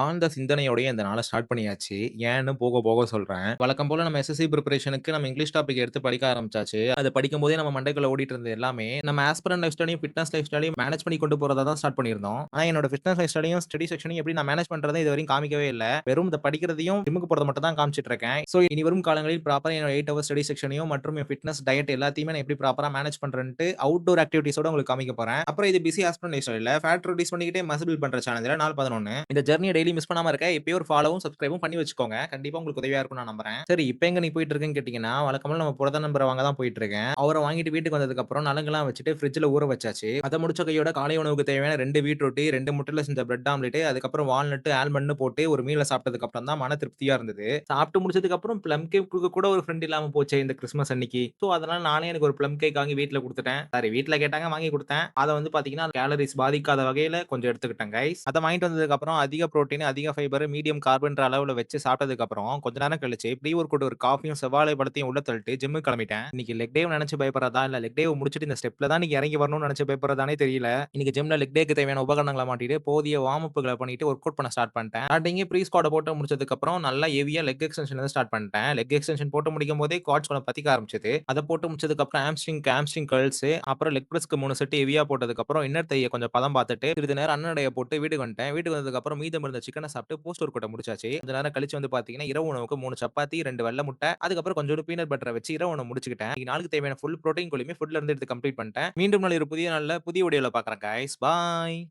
ஆழ்ந்த சிந்தனையோடயே இந்த நாள ஸ்டார்ட் பண்ணியாச்சு. ஏன்னு போக போக சொல்றேன். வழக்கம் போல நம்ம எஸ்எஸ்சி பிரிப்பரேஷனுக்கு நம்ம இங்கிலீஷ் டாபிக் எடுத்து படிக்க ஆரம்பிச்சாச்சு. அத படிக்கும்போதே நம்ம மண்டைக்குள்ள ஓடிட்டு இருந்தது எல்லாமே, நம்ம ஆஸ்பிரண்ட் லைஃப் ஸ்டைலையும், ஃபிட்னஸ் லைஃப் ஸ்டைலையும் மேனேஜ் பண்ணி கொண்டு போறதா தான் ஸ்டார்ட் பண்ணியிருந்தோம். ஆனா என்னோட ஃபிட்னஸ் லைஃப் ஸ்டைலையும், ஸ்டடி செக்ஷனையும் எப்படி நான் மேனேஜ் பண்றதுன்னு இதுவரையும் காமிக்கவே இல்ல. வெறும் இந்த படிக்கிறதையும், ஜிம்முக்கு போறத மட்டும் தான் காமிச்சிட்டு இருக்கேன். சோ இனி வரும் காலங்களில் ப்ராப்பரா என்னோட 8 ஹவர்ஸ் ஸ்டடி செக்ஷனையும் மற்றும் என் ஃபிட்னஸ், டயட் எல்லாத்தையுமே நான் எப்படி ப்ராப்பரா மேனேஜ் பண்றேன்ட்டு அவுட்டோர் ஆக்டிவிட்டீஸோட உங்களுக்கு காமிக்க போறேன். அப்புறம் இது பிஸி ஆஸ்பிரண்ட் லைஃப் ஸ்டைல்ல ஃபேட் ரெட்யூஸ் பண்ணிக்கிட்டே மசில் பில்ட் பண்ற சேலஞ்சுல நாள் 11. இந்த ஜர்னிய டெய்லி மிஸ் பண்ணாம இருக்க இப்பயே ஒரு ஃபாலோவும், சப்ஸ்கிரைபும் பண்ணி வச்சுக்கோங்க. கண்டிப்பா உங்களுக்கு உதவியா இருக்கும்னு நான் நம்புறேன். சரி இப்ப எங்க நீ போயிட்டு இருக்கேன்னு கேட்டீங்கன்னா, வழக்கமா நம்ம புரத நம்பர வாங்க தான் போயிட்டு இருக்கேன். அவர வாங்கிட்டு வீட்டுக்கு வந்ததுக்கு அப்புறம் நலங்கெல்லாம் வச்சுட்டு ஃப்ரிட்ஜ்ல ஊற வச்சாச்சு. அத முடிச்ச கையோட காலை உணவுக்கு தேவையான 2 பீட்ரூட், 2 முட்டைல செஞ்ச பிரெட் ஆம்லெட், அதுக்கப்புறம் வால்நட், ஆல்மண்ட்ன்னு போட்டு ஒரு மீல சாப்பிட்டதுக்கு அப்புறம் தான் மன திருப்தியா இருந்தது. சாப்பிட்டு முடிச்சதுக்கு அப்புறம் ப்ளம் கேக் குடுக்க கூட ஒரு ஃப்ரெண்ட் இல்லாம போச்சே இந்த கிறிஸ்துமஸ் அன்னைக்கு. சோ அதனால நானே எனக்கு ஒரு ப்ளம் கேக் வாங்கி வீட்ல குடுத்துட்டேன். சாரி வீட்ல கேட்டாங்க வாங்கி குடுத்தேன். அத வந்து பாத்தீங்கன்னா கேலரீஸ் பாதிக்காத வகையில கொஞ்சம் எடுத்துக்கிட்டேன் கைஸ். அத வாங்கிட்டு வந்ததுக்கு அப்புறம் அதிக புரோட்டீன், அதிக ஃபைபர், மீடியம் கார்ப்ன்ற அளவுல வச்சு சாப்பிட்டதுக்கு அப்புறம் கொஞ்ச நேரம் கழிச்சு ப்ரீ ஒர்க் ஒரு காஃபியும், செவ்வாழை பழத்தையும் உள்ள தள்ளிட்டு ஜிம்முக்கு கிளம்பிட்டேன். இன்னைக்கு லெக் டேவ நெனச்சு பயப்படுறதா, இல்ல லெக் டேவ முடிச்சுட்டு இந்த ஸ்டெப்ல தான் இன்னைக்கு இறங்கி வரணும்னு நெனச்சு பயப்படுறதானே தெரியல. இன்னைக்கு ஜிம்ல லெக் டேக்கு தேவையான உபகரணங்கள மாட்டிட்டு, போதிய வார்ம் அப்கள பண்ணிட்டு ஒர்க் அவுட் பண்ண ஸ்டார்ட் பண்ணிட்டேன். ஸ்டார்ட்டிங்கே ப்ரீ ஸ்குவாட் போட்டு முடிச்சதுக்கு அப்புறம் நல்லா ஹெவியா லெக் எக்ஸ்டென்ஷன்ல இருந்து ஸ்டார்ட் பண்ணிட்டேன். லெக் எக்ஸ்டென்ஷன் போட்டு முடிக்கும்போதே குவாட்ஸ் கொஞ்சம் பத்திக்க ஆரம்பிச்சது. அத போட்டு முடிச்சதுக்கு அப்புறம் ஹாம்ஸ்ட்ரிங் கர்ல்ஸ், அப்புறம் லெக் பிரஸ்க்கு 3 செட் ஹெவியா போட்டதுக்கு அப்புறம் இன்னர் தைய கொஞ்சம் பதம் பார்த்துட்டு, சிறிது நேரம் அன்னடைய போட்டு வீட்டுக்கு வந்துட்டேன். வீட்டுக்கு வந்ததுக்கு அப்புறம் மீதம் இருந்த சிக்கன சாப்பிட்டு போஸ்ட் ஒர்க் அவுட்ட முடிச்சாச்சு. கொஞ்ச நேரம் கழிச்சு வந்து பார்த்தீங்கன்னா, இரவு உணவுக்கு 3 சப்பாத்தி, 2 வெள்ள முட்டை, அதுக்கப்புறம் கொஞ்சோண்டு பீனட் பட்டர வச்சு இரவு உணவு முடிச்சுக்கிட்டேன். இன்னைக்கு நாளுக்கு தேவையான ஃபுல் புரோட்டீன் கூலியுமே ஃபுட்ல இருந்து எடுத்து கம்ப்ளீட் பண்ணிட்டேன். மீண்டும் நாளை ஒரு புதிய நாள்ல புதிய வீடியோல பார்க்குறேன் கைஸ். பாய்.